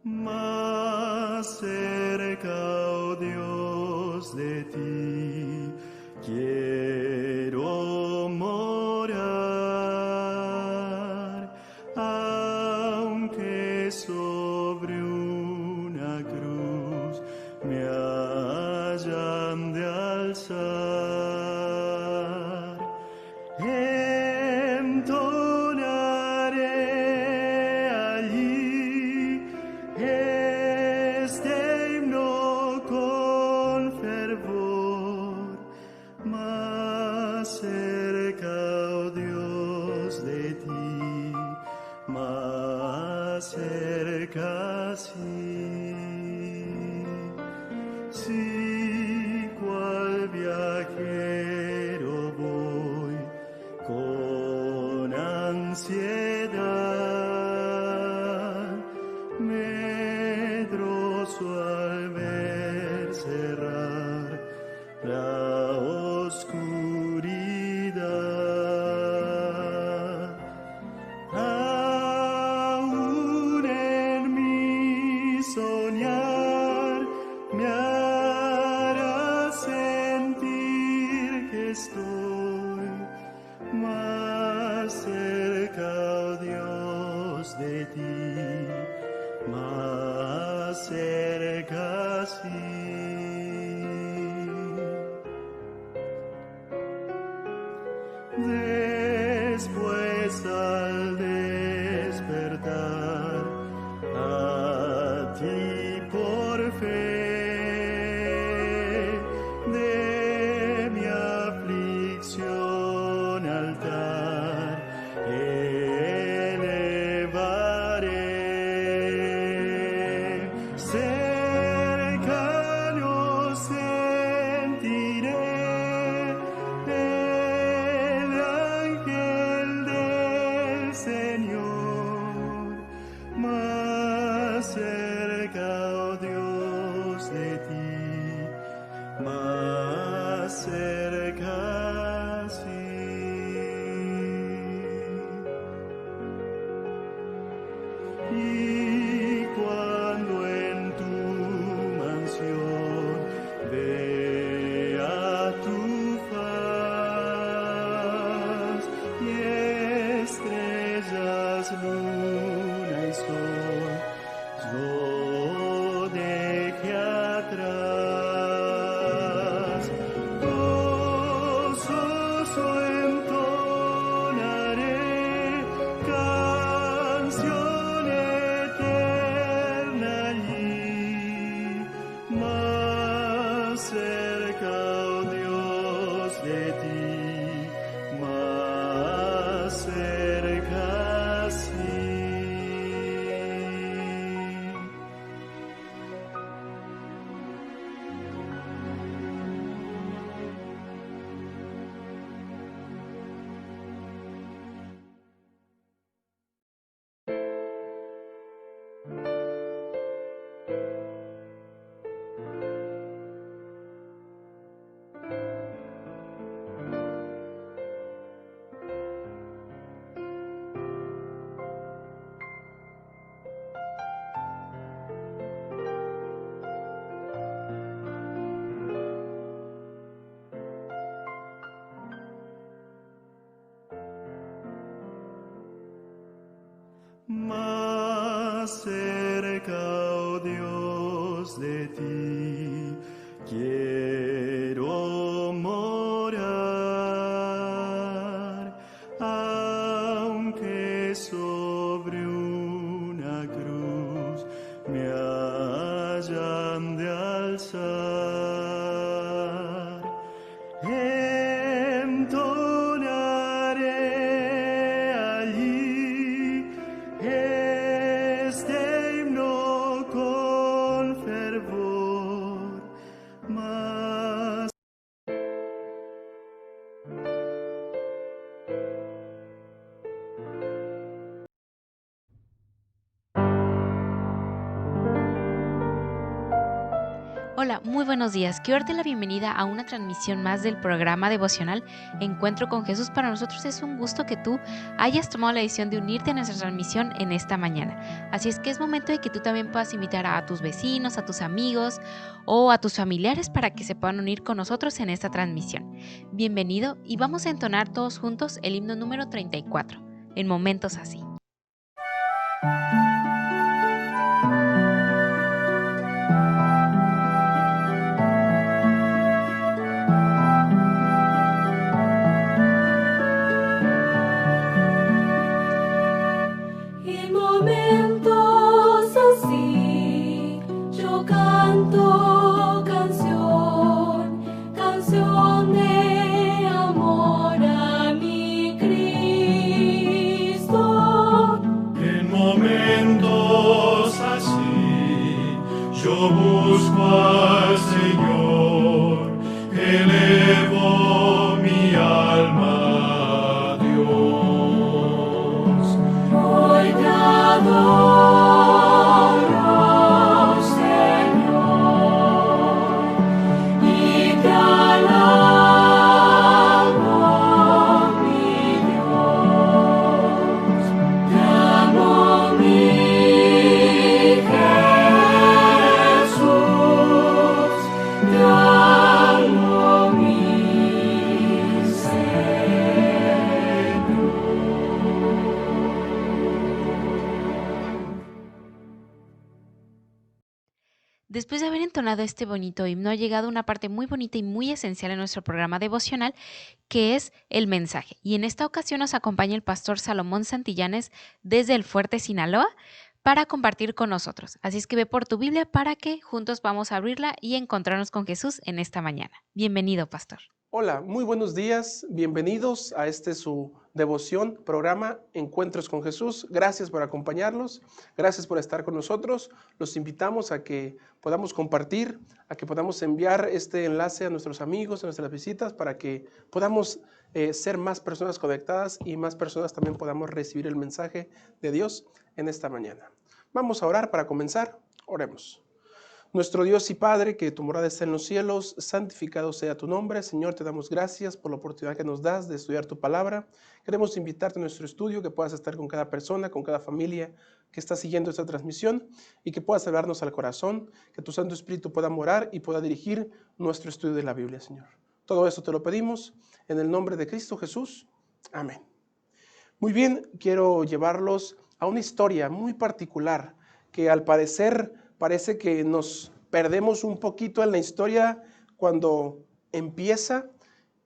Más cerca, oh Dios, de ti quiero morar, aunque sobre una cruz me hayan de alzar. Entonaré allí este himno con fervor, más cerca, oh Dios, de ti, más cerca, sí. Sí, cual viajero voy con ansiedad, medroso al ver cerrar la oscuridad. Aún en mi soñar me hará sentir que estoy más cerca, oh Dios, de ti, más cerca, sí. Después al despertar a ti por fe, de mi aflicción altar elevaré. Cercano sentiré el ángel del Señor, más cerca, oh Dios, de ti, más cerca, sí. Y cuando en tu mansión vea tu faz y estrellas, luna y sol, yo deje atrás, gozoso entonaré canción eterna allí, más cerca, oh Dios, de ti, más cerca, sí. Más cerca, oh Dios, de ti quiero morar, aunque sobre una cruz me hayan de alzar. Entonaré allí este himno con fervor, más Hola, muy buenos días. Quiero darte la bienvenida a una transmisión más del programa devocional Encuentro con Jesús. Para nosotros es un gusto que tú hayas tomado la decisión de unirte a nuestra transmisión en esta mañana. Así es que es momento de que tú también puedas invitar a tus vecinos, a tus amigos o a tus familiares para que se puedan unir con nosotros en esta transmisión. Bienvenido y vamos a entonar todos juntos el himno número 34, en momentos así. En momentos así, yo canto canción de amor a mi Cristo. En momentos así, yo busco al Señor, elevo mi alma a Dios. Hoy te adoro, Señor, y te alabo, mi Dios. Te amo, mi Jesús, te amo, mi Después de haber entonado este bonito himno, ha llegado una parte muy bonita y muy esencial en nuestro programa devocional, que es el mensaje. Y en esta ocasión nos acompaña el pastor Salomón Santillanes desde el Fuerte, Sinaloa, para compartir con nosotros. Así es que ve por tu Biblia para que juntos vamos a abrirla y encontrarnos con Jesús en esta mañana. Bienvenido, pastor. Hola, muy buenos días, bienvenidos a su devoción, programa Encuentros con Jesús. Gracias por acompañarnos, gracias por estar con nosotros. Los invitamos a que podamos compartir, a que podamos enviar este enlace a nuestros amigos, a nuestras visitas, para que podamos ser más personas conectadas y más personas también podamos recibir el mensaje de Dios en esta mañana. Vamos a orar para comenzar. Oremos. Nuestro Dios y Padre, que tu morada está en los cielos, santificado sea tu nombre. Señor, te damos gracias por la oportunidad que nos das de estudiar tu palabra. Queremos invitarte a nuestro estudio, que puedas estar con cada persona, con cada familia que está siguiendo esta transmisión y que puedas hablarnos al corazón, que tu Santo Espíritu pueda morar y pueda dirigir nuestro estudio de la Biblia, Señor. Todo eso te lo pedimos en el nombre de Cristo Jesús. Amén. Muy bien, quiero llevarlos a una historia muy particular que al parecer parece que nos perdemos un poquito en la historia cuando empieza,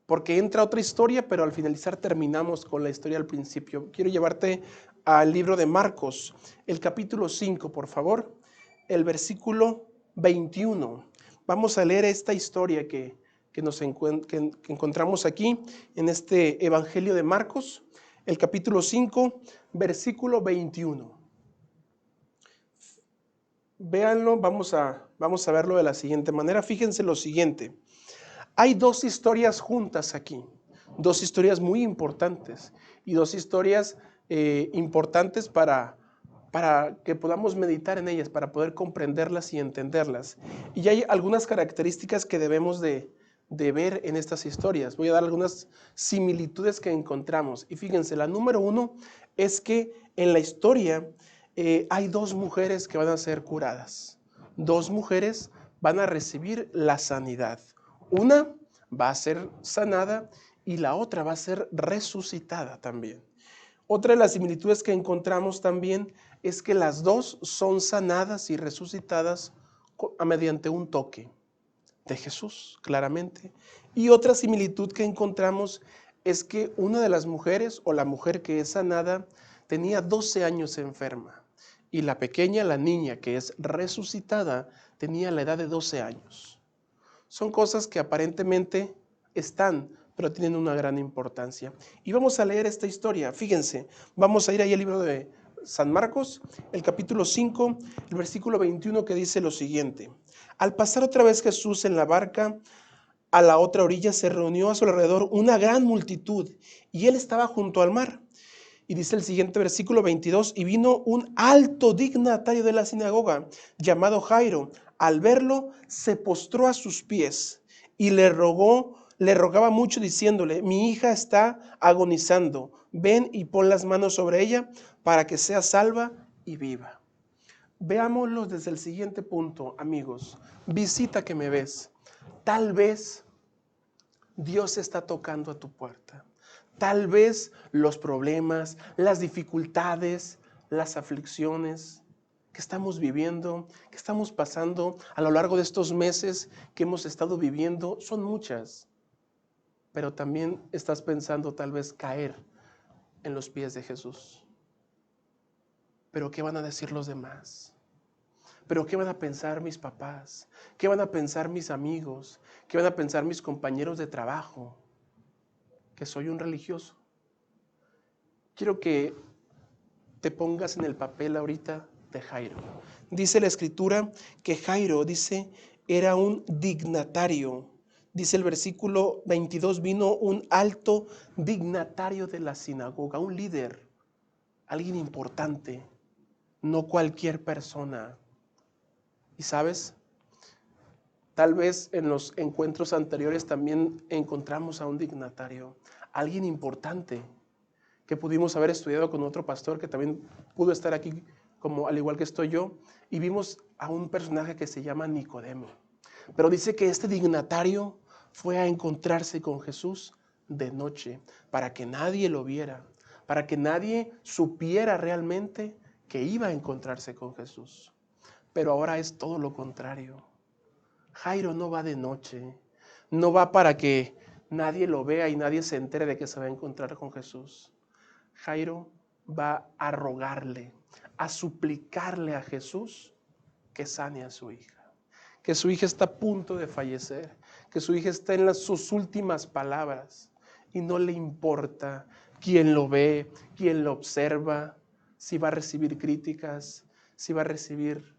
porque entra otra historia, pero al finalizar terminamos con la historia al principio. Quiero llevarte al libro de Marcos, el capítulo 5, por favor, el versículo 21. Vamos a leer esta historia que encontramos aquí en este Evangelio de Marcos, el capítulo 5, versículo 21. Véanlo, vamos a verlo de la siguiente manera. Fíjense lo siguiente. Hay dos historias juntas aquí, dos historias muy importantes y dos historias importantes para que podamos meditar en ellas, para poder comprenderlas y entenderlas. Y hay algunas características que debemos de ver en estas historias. Voy a dar algunas similitudes que encontramos. Y fíjense, la número uno es que en la historia hay dos mujeres que van a ser curadas. Dos mujeres van a recibir la sanidad. Una va a ser sanada y la otra va a ser resucitada también. Otra de las similitudes que encontramos también es que las dos son sanadas y resucitadas mediante un toque de Jesús, claramente. Y otra similitud que encontramos es que una de las mujeres, o la mujer que es sanada, tenía 12 años enferma. Y la pequeña, la niña que es resucitada, tenía la edad de 12 años. Son cosas que aparentemente están, pero tienen una gran importancia. Y vamos a leer esta historia. Fíjense, vamos a ir ahí al libro de San Marcos, el capítulo 5, el versículo 21, que dice lo siguiente. Al pasar otra vez Jesús en la barca a la otra orilla, se reunió a su alrededor una gran multitud, y él estaba junto al mar. Y dice el siguiente versículo 22, y vino un alto dignatario de la sinagoga, llamado Jairo, Al verlo, se postró a sus pies y le rogaba mucho diciéndole: mi hija está agonizando, ven y pon las manos sobre ella para que sea salva y viva. Veámoslo desde el siguiente punto, amigos. Visita que me ves. Tal vez Dios está tocando a tu puerta. Tal vez los problemas, las dificultades, las aflicciones que estamos viviendo, que estamos pasando a lo largo de estos meses que hemos estado viviendo, son muchas. Pero también estás pensando tal vez caer en los pies de Jesús. Pero ¿qué van a decir los demás? ¿Pero qué van a pensar mis papás? ¿Qué van a pensar mis amigos? ¿Qué van a pensar mis compañeros de trabajo? Que soy un religioso. Quiero que te pongas en el papel ahorita de Jairo. Dice la Escritura que Jairo, era un dignatario. Dice el versículo 22, vino un alto dignatario de la sinagoga, un líder, alguien importante, no cualquier persona. Y sabes, tal vez en los encuentros anteriores también encontramos a un dignatario, alguien importante, que pudimos haber estudiado con otro pastor que también pudo estar aquí, como al igual que estoy yo, y vimos a un personaje que se llama Nicodemo. Pero dice que este dignatario fue a encontrarse con Jesús de noche, para que nadie lo viera, para que nadie supiera realmente que iba a encontrarse con Jesús. Pero ahora es todo lo contrario. Jairo no va de noche, no va para que nadie lo vea y nadie se entere de que se va a encontrar con Jesús. Jairo va a rogarle, a suplicarle a Jesús que sane a su hija, que su hija está a punto de fallecer, que su hija está en sus últimas palabras y no le importa quién lo ve, quién lo observa, si va a recibir críticas, si va a recibir,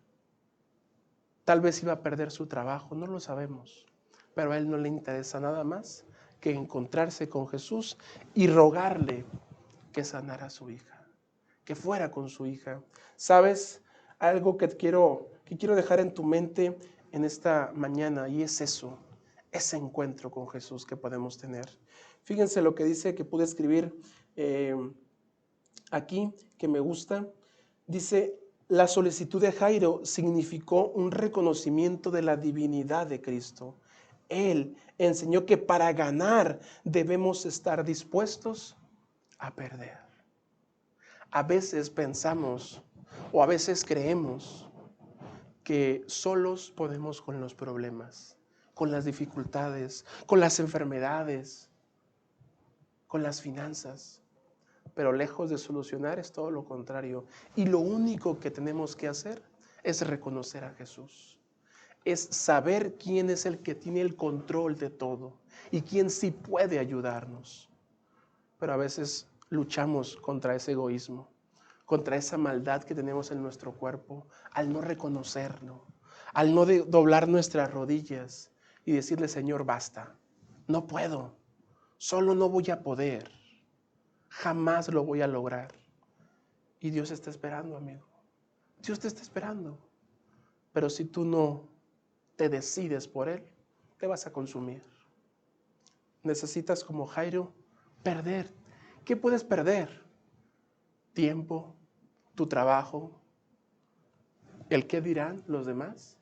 tal vez iba a perder su trabajo, no lo sabemos, pero a él no le interesa nada más que encontrarse con Jesús y rogarle que sanara a su hija, que fuera con su hija. ¿Sabes? Algo que quiero dejar en tu mente en esta mañana, y es eso, ese encuentro con Jesús que podemos tener. Fíjense lo que dice, que pude escribir aquí, que me gusta. Dice: la solicitud de Jairo significó un reconocimiento de la divinidad de Cristo. Él enseñó que para ganar debemos estar dispuestos a perder. A veces pensamos o a veces creemos que solos podemos con los problemas, con las dificultades, con las enfermedades, con las finanzas. Pero lejos de solucionar es todo lo contrario. Y lo único que tenemos que hacer es reconocer a Jesús. Es saber quién es el que tiene el control de todo y quién sí puede ayudarnos. Pero a veces luchamos contra ese egoísmo, contra esa maldad que tenemos en nuestro cuerpo, al no reconocerlo, al no doblar nuestras rodillas y decirle: Señor, basta, no puedo, solo no voy a poder. Jamás lo voy a lograr. Y Dios está esperando, amigo. Dios te está esperando. Pero si tú no te decides por Él, te vas a consumir. Necesitas, como Jairo, perder. ¿Qué puedes perder? Tiempo, tu trabajo, el qué dirán los demás.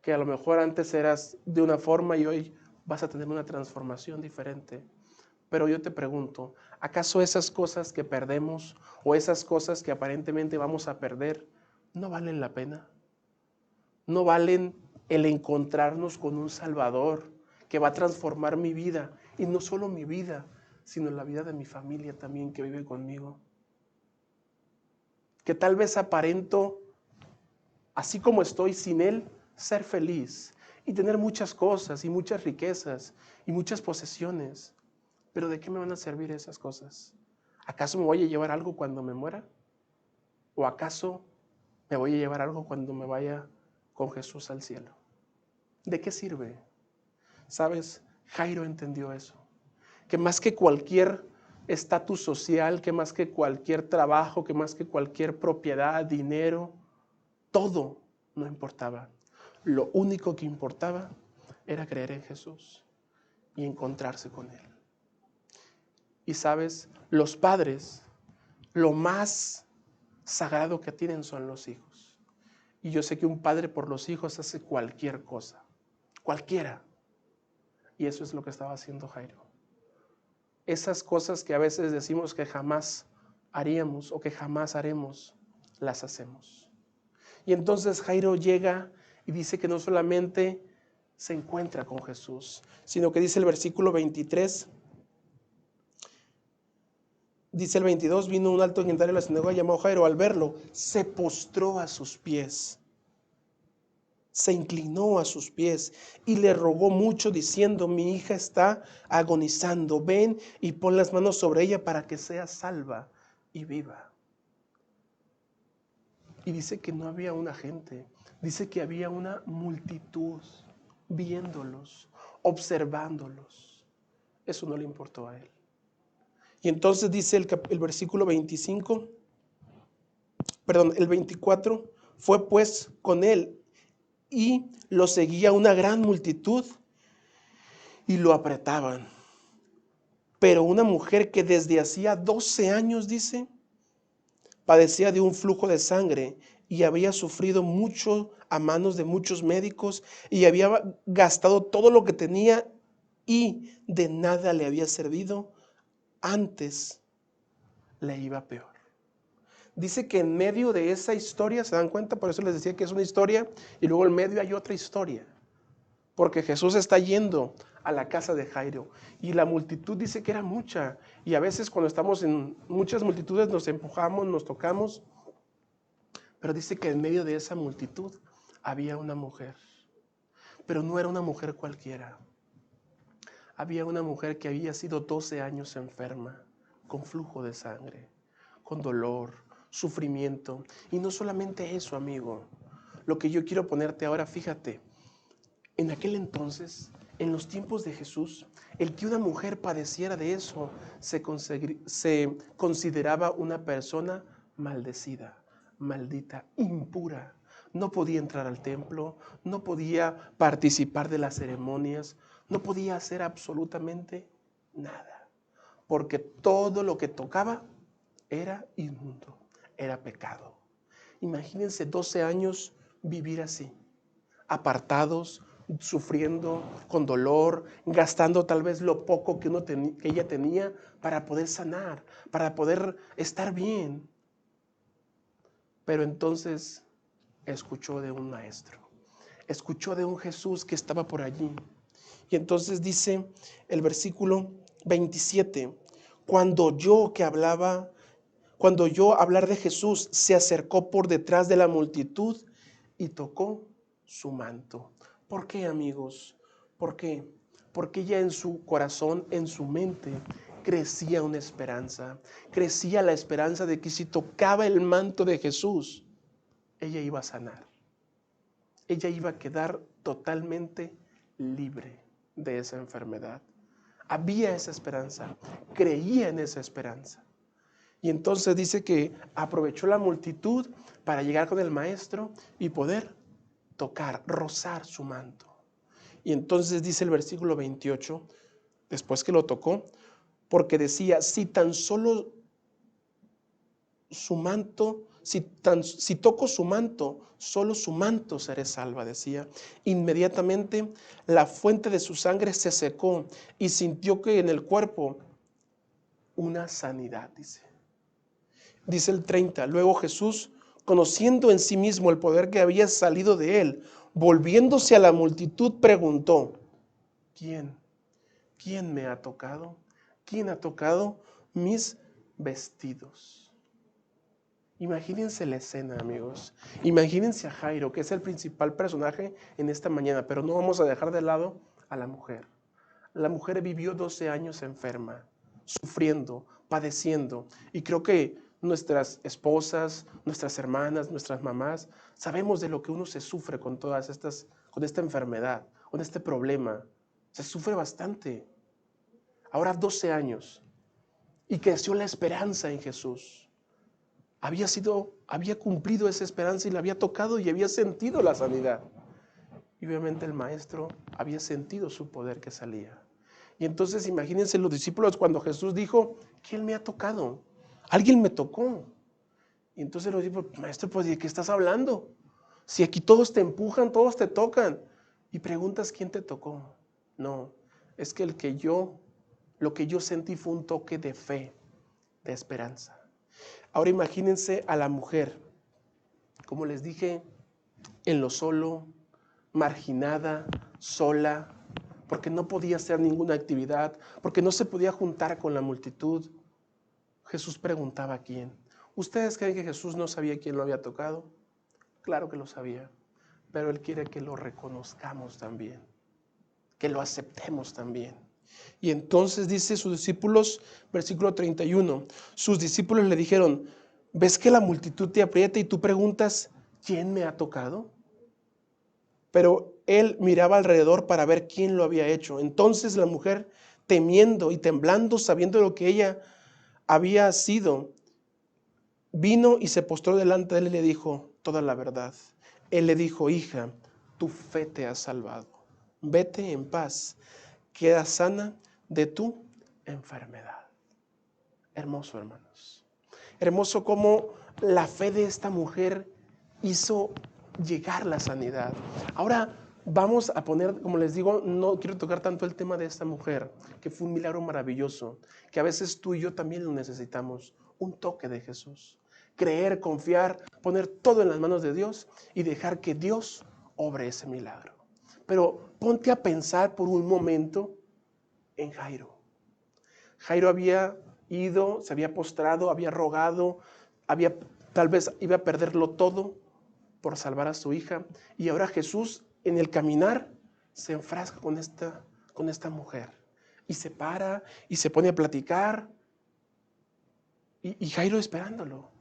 Que a lo mejor antes eras de una forma y hoy vas a tener una transformación diferente. Pero yo te pregunto, ¿acaso esas cosas que perdemos o esas cosas que aparentemente vamos a perder no valen la pena? ¿No valen el encontrarnos con un Salvador que va a transformar mi vida? Y no solo mi vida, sino la vida de mi familia también que vive conmigo. Que tal vez aparento, así como estoy sin Él, ser feliz y tener muchas cosas y muchas riquezas y muchas posesiones. ¿Pero de qué me van a servir esas cosas? ¿Acaso me voy a llevar algo cuando me muera? ¿O acaso me voy a llevar algo cuando me vaya con Jesús al cielo? ¿De qué sirve? ¿Sabes? Jairo entendió eso. Que más que cualquier estatus social, que más que cualquier trabajo, que más que cualquier propiedad, dinero, todo no importaba. Lo único que importaba era creer en Jesús y encontrarse con Él. Y sabes, los padres, lo más sagrado que tienen son los hijos. Y yo sé que un padre por los hijos hace cualquier cosa, cualquiera. Y eso es lo que estaba haciendo Jairo. Esas cosas que a veces decimos que jamás haríamos o que jamás haremos, las hacemos. Y entonces Jairo llega y dice que no solamente se encuentra con Jesús, sino que dice el versículo 23, dice el 22, vino un alto dignatario de la sinagoga llamado Jairo, al verlo, se postró a sus pies, se inclinó a sus pies y le rogó mucho diciendo, mi hija está agonizando, ven y pon las manos sobre ella para que sea salva y viva. Y dice que no había una gente, dice que había una multitud viéndolos, observándolos. Eso no le importó a él. Y entonces dice el versículo 25, perdón, el 24, fue pues con él y lo seguía una gran multitud y lo apretaban. Pero una mujer que desde hacía 12 años, dice, padecía de un flujo de sangre y había sufrido mucho a manos de muchos médicos y había gastado todo lo que tenía y de nada le había servido, antes le iba peor. Dice que en medio de esa historia, ¿se dan cuenta? Por eso les decía que es una historia y luego en medio hay otra historia. Porque Jesús está yendo a la casa de Jairo y la multitud dice que era mucha. Y a veces cuando estamos en muchas multitudes nos empujamos, nos tocamos. Pero dice que en medio de esa multitud había una mujer. Pero no era una mujer cualquiera. Había una mujer que había sido 12 años enferma, con flujo de sangre, con dolor, sufrimiento. Y no solamente eso, amigo. Lo que yo quiero ponerte ahora, fíjate. En aquel entonces, en los tiempos de Jesús, el que una mujer padeciera de eso se consideraba una persona maldecida, maldita, impura. No podía entrar al templo, no podía participar de las ceremonias, no podía hacer absolutamente nada, porque todo lo que tocaba era inmundo, era pecado. Imagínense 12 años vivir así, apartados, sufriendo, con dolor, gastando tal vez lo poco que ella tenía para poder sanar, para poder estar bien. Pero entonces escuchó de un maestro, escuchó de un Jesús que estaba por allí. Y entonces dice el versículo 27, cuando oyó hablar de Jesús, se acercó por detrás de la multitud y tocó su manto. ¿Por qué, amigos? ¿Por qué? Porque ya en su corazón, en su mente, crecía una esperanza. Crecía la esperanza de que si tocaba el manto de Jesús, ella iba a sanar. Ella iba a quedar totalmente libre de esa enfermedad. Había esa esperanza, creía en esa esperanza. Y entonces dice que aprovechó la multitud para llegar con el maestro y poder tocar, rozar su manto. Y entonces dice el versículo 28, después que lo tocó, porque decía, si tan solo su manto, si toco su manto, solo su manto seré salva, decía. Inmediatamente la fuente de su sangre se secó y sintió que en el cuerpo una sanidad, dice. Dice el 30, luego Jesús, conociendo en sí mismo el poder que había salido de él, volviéndose a la multitud, preguntó, ¿quién me ha tocado? ¿Quién ha tocado mis vestidos? Imagínense la escena, amigos. Imagínense a Jairo, que es el principal personaje en esta mañana, pero no vamos a dejar de lado a la mujer. La mujer vivió 12 años enferma, sufriendo, padeciendo, y creo que nuestras esposas, nuestras hermanas, nuestras mamás, sabemos de lo que uno se sufre con con esta enfermedad, con este problema. Se sufre bastante. Ahora 12 años y creció la esperanza en Jesús. Había cumplido esa esperanza y la había tocado y había sentido la sanidad. Y obviamente el maestro había sentido su poder que salía. Y entonces imagínense los discípulos cuando Jesús dijo, ¿quién me ha tocado? Alguien me tocó. Y entonces los discípulos, maestro, pues ¿de qué estás hablando? Si aquí todos te empujan, todos te tocan. Y preguntas quién te tocó. No, es que lo que yo sentí fue un toque de fe, de esperanza. Ahora imagínense a la mujer, como les dije, en lo solo, marginada, sola, porque no podía hacer ninguna actividad, porque no se podía juntar con la multitud. Jesús preguntaba a quién. ¿Ustedes creen que Jesús no sabía quién lo había tocado? Claro que lo sabía, pero Él quiere que lo reconozcamos también, que lo aceptemos también. Y entonces dice sus discípulos, versículo 31, sus discípulos le dijeron, ¿ves que la multitud te aprieta y tú preguntas, ¿quién me ha tocado? Pero él miraba alrededor para ver quién lo había hecho. Entonces la mujer, temiendo y temblando, sabiendo lo que ella había sido, vino y se postró delante de él y le dijo toda la verdad. Él le dijo, hija, tu fe te ha salvado. Vete en paz, queda sana de tu enfermedad. Hermoso, hermanos. Hermoso cómo la fe de esta mujer hizo llegar la sanidad. Ahora vamos a poner, como les digo, no quiero tocar tanto el tema de esta mujer, que fue un milagro maravilloso, que a veces tú y yo también lo necesitamos, un toque de Jesús. Creer, confiar, poner todo en las manos de Dios y dejar que Dios obre ese milagro. Pero ponte a pensar por un momento en Jairo. Jairo había ido, se había postrado, había rogado, tal vez iba a perderlo todo por salvar a su hija. Y ahora Jesús en el caminar se enfrasca con esta mujer. Y se para y se pone a platicar. Y Jairo esperándolo.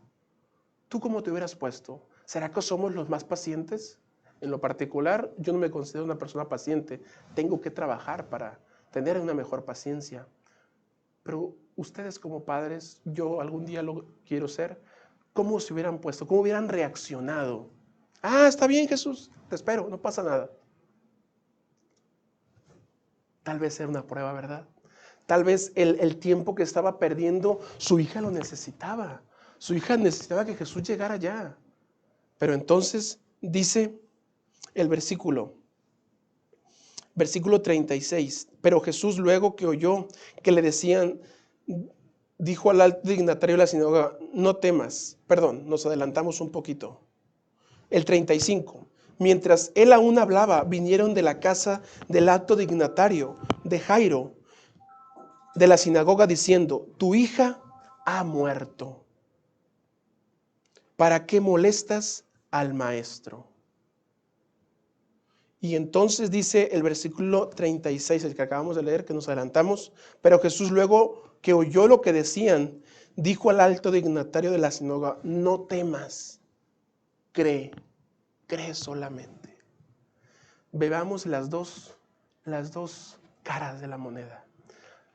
¿Tú cómo te hubieras puesto? ¿Será que somos los más pacientes? En lo particular, yo no me considero una persona paciente. Tengo que trabajar para tener una mejor paciencia. Pero ustedes como padres, yo algún día lo quiero ser, ¿cómo se hubieran puesto? ¿Cómo hubieran reaccionado? Ah, está bien, Jesús, te espero, no pasa nada. Tal vez era una prueba, ¿verdad? Tal vez el tiempo que estaba perdiendo, su hija lo necesitaba. Su hija necesitaba que Jesús llegara ya. Pero entonces dice el versículo 36. Pero Jesús, luego que oyó que le decían, dijo al alto dignatario de la sinagoga, no temas. Perdón, nos adelantamos un poquito. El 35. Mientras él aún hablaba, vinieron de la casa del alto dignatario de Jairo, de la sinagoga, diciendo, tu hija ha muerto. ¿Para qué molestas al maestro? Y entonces dice el versículo 36, el que acabamos de leer, que nos adelantamos, pero Jesús luego que oyó lo que decían, dijo al alto dignatario de la sinagoga, no temas, cree solamente. Veamos las dos caras de la moneda.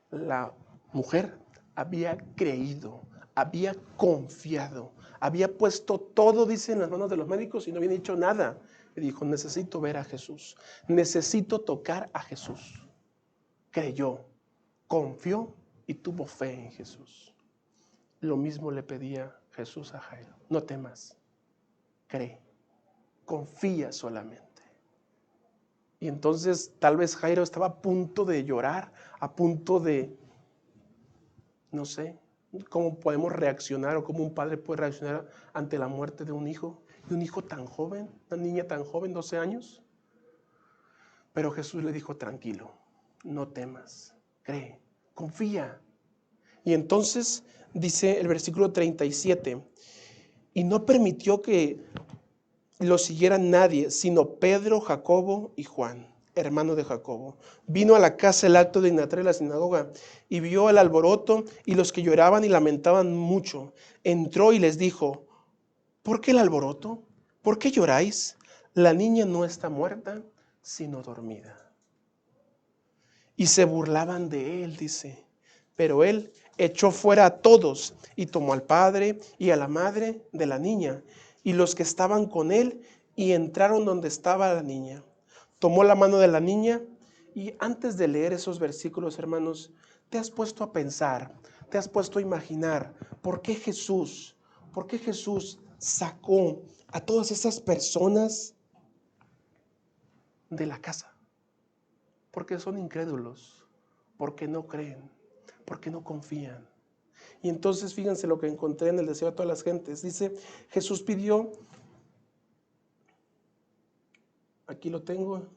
La mujer había creído, había confiado, había puesto todo, dice, en las manos de los médicos y no había dicho nada. Y dijo, necesito ver a Jesús, necesito tocar a Jesús. Creyó, confió y tuvo fe en Jesús. Lo mismo le pedía Jesús a Jairo, no temas, cree, confía solamente. Y entonces tal vez Jairo estaba a punto de llorar, a punto de, no sé, cómo podemos reaccionar o cómo un padre puede reaccionar ante la muerte de un hijo tan joven, una niña tan joven, 12 años. Pero Jesús le dijo, tranquilo, no temas, cree, confía. Y entonces dice el versículo 37, y no permitió que lo siguiera nadie, sino Pedro, Jacobo y Juan, hermano de Jacobo. Vino a la casa el alto dignatario de la sinagoga y vio el alboroto y los que lloraban y lamentaban mucho. Entró y les dijo, ¿por qué el alboroto? ¿Por qué lloráis? La niña no está muerta, sino dormida. Y se burlaban de él, dice. Pero él echó fuera a todos y tomó al padre y a la madre de la niña y los que estaban con él y entraron donde estaba la niña. tomó la mano de la niña y antes de leer esos versículos, hermanos, te has puesto a pensar, te has puesto a imaginar por qué Jesús sacó a todas esas personas de la casa. Porque son incrédulos, porque no creen, porque no confían. Y entonces fíjense lo que encontré en el deseo de todas las gentes. Dice, Jesús pidió, aquí lo tengo,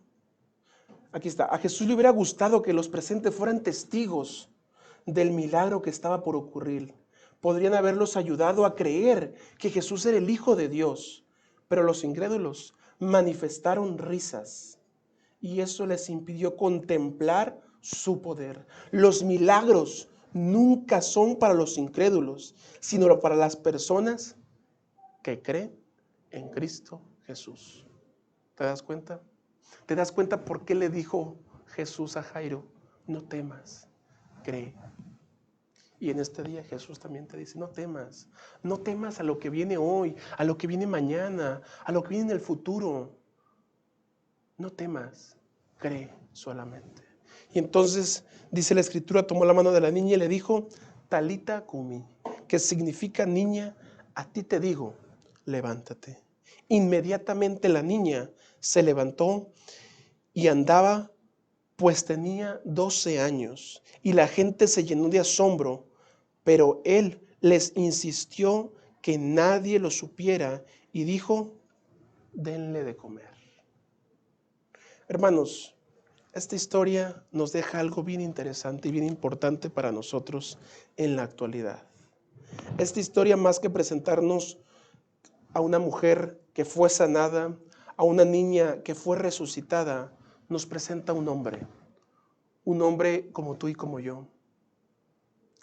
aquí está, a Jesús le hubiera gustado que los presentes fueran testigos del milagro que estaba por ocurrir. Podrían haberlos ayudado a creer que Jesús era el Hijo de Dios, pero los incrédulos manifestaron risas y eso les impidió contemplar su poder. Los milagros nunca son para los incrédulos, sino para las personas que creen en Cristo Jesús. ¿Te das cuenta? ¿Te das cuenta por qué le dijo Jesús a Jairo? No temas, cree. Y en este día Jesús también te dice, no temas a lo que viene hoy, a lo que viene mañana, a lo que viene en el futuro. No temas, cree solamente. Y entonces, dice la Escritura, tomó la mano de la niña y le dijo, Talita cumi, que significa niña, a ti te digo, levántate. Inmediatamente la niña se levantó y andaba, pues tenía 12 años, y la gente se llenó de asombro, pero él les insistió que nadie lo supiera y dijo, denle de comer. Hermanos, esta historia nos deja algo bien interesante y bien importante para nosotros en la actualidad. Esta historia, más que presentarnos a una mujer que fue sanada, a una niña que fue resucitada, nos presenta un hombre como tú y como yo,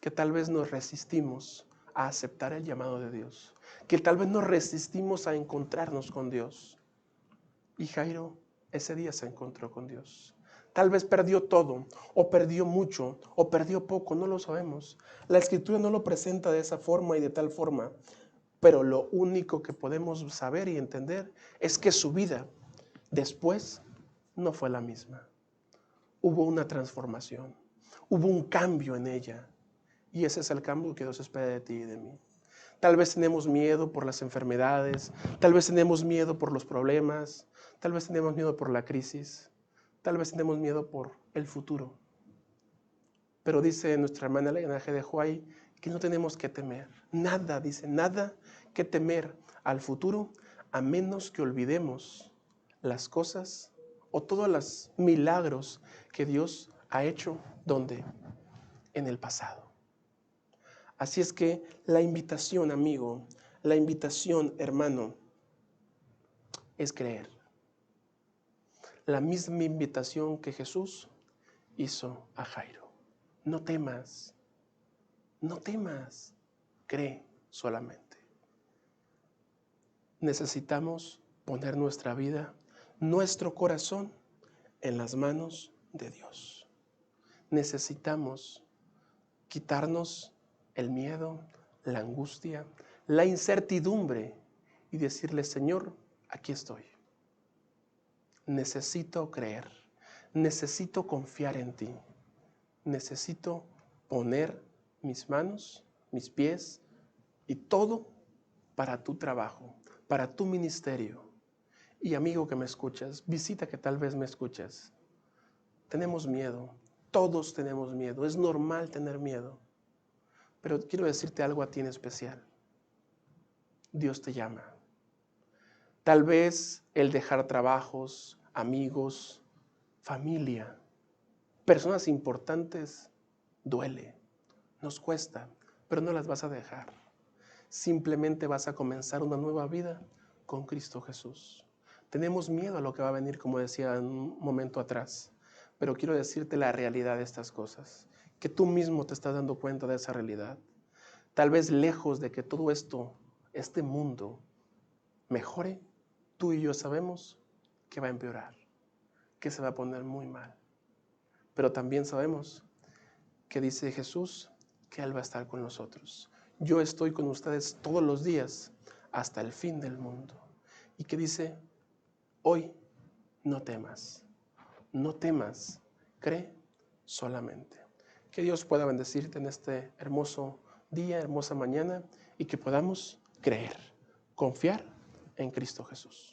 que tal vez nos resistimos a aceptar el llamado de Dios, que tal vez nos resistimos a encontrarnos con Dios. Y Jairo ese día se encontró con Dios. Tal vez perdió todo, o perdió mucho, o perdió poco, no lo sabemos. La Escritura no lo presenta de esa forma y de tal forma, pero lo único que podemos saber y entender es que su vida después no fue la misma. Hubo una transformación, hubo un cambio en ella, y ese es el cambio que Dios espera de ti y de mí. Tal vez tenemos miedo por las enfermedades, tal vez tenemos miedo por los problemas, tal vez tenemos miedo por la crisis, tal vez tenemos miedo por el futuro. Pero dice nuestra hermana Elena G. de Huay que no tenemos que temer, nada, dice, nada que temer al futuro, a menos que olvidemos las cosas o todos los milagros que Dios ha hecho, ¿dónde? En el pasado. Así es que la invitación, amigo, la invitación, hermano, es creer. La misma invitación que Jesús hizo a Jairo. No temas, cree solamente. Necesitamos poner nuestra vida, nuestro corazón en las manos de Dios. Necesitamos quitarnos el miedo, la angustia, la incertidumbre y decirle, Señor, aquí estoy. Necesito creer, necesito confiar en ti, necesito poner mis manos, mis pies y todo para tu trabajo, para tu ministerio. Y amigo que me escuchas, visita que tal vez me escuchas. Tenemos miedo, todos tenemos miedo, es normal tener miedo. Pero quiero decirte algo a ti en especial. Dios te llama. Tal vez el dejar trabajos, amigos, familia, personas importantes, duele, nos cuesta, pero no las vas a dejar. Simplemente vas a comenzar una nueva vida con Cristo Jesús. Tenemos miedo a lo que va a venir, como decía un momento atrás, pero quiero decirte la realidad de estas cosas, que tú mismo te estás dando cuenta de esa realidad. Tal vez lejos de que todo esto, este mundo, mejore, tú y yo sabemos que va a empeorar, que se va a poner muy mal. Pero también sabemos que dice Jesús que Él va a estar con nosotros. Yo estoy con ustedes todos los días hasta el fin del mundo. Y que dice, hoy no temas, no temas, cree solamente. Que Dios pueda bendecirte en este hermoso día, hermosa mañana, y que podamos creer, confiar en Cristo Jesús.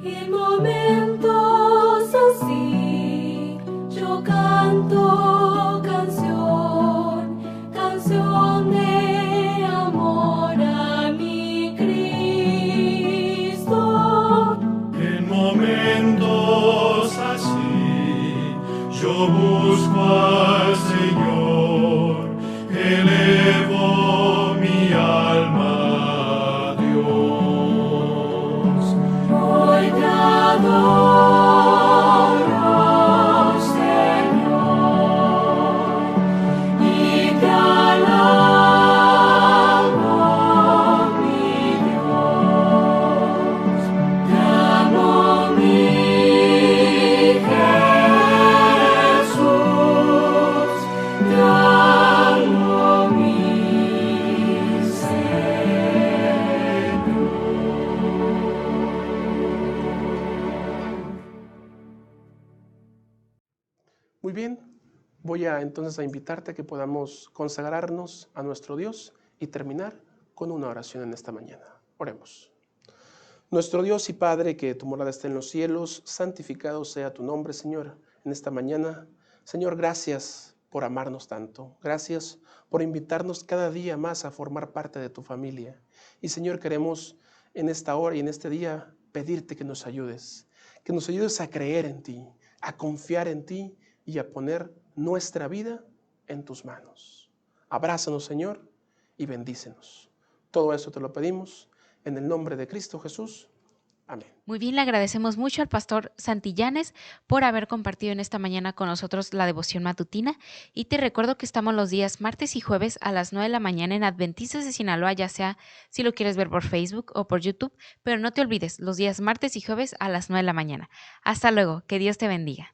En momentos así yo canto canción de amor a mi Cristo. En momentos así yo busco al Señor, elevo mi alma a Dios. Hoy te adoro, Señor, y te alabo, mi Dios. Te amo, mi Jesús, te amo, mi Señor. Muy bien, voy a entonces a invitarte a que podamos consagrarnos a nuestro Dios y terminar con una oración en esta mañana. Oremos. Nuestro Dios y Padre, que tu morada esté en los cielos, santificado sea tu nombre, Señor, en esta mañana. Señor, gracias por amarnos tanto. Gracias por invitarnos cada día más a formar parte de tu familia. Y Señor, queremos en esta hora y en este día pedirte que nos ayudes a creer en ti, a confiar en ti y a poner nuestra vida en tus manos. Abrázanos, Señor, y bendícenos. Todo eso te lo pedimos en el nombre de Cristo Jesús. Amén. Muy bien, le agradecemos mucho al pastor Santillanes por haber compartido en esta mañana con nosotros la devoción matutina, y te recuerdo que estamos los días martes y jueves a las 9 de la mañana en Adventistas de Sinaloa, ya sea si lo quieres ver por Facebook o por YouTube, pero no te olvides, los días martes y jueves a las 9 de la mañana. Hasta luego, que Dios te bendiga.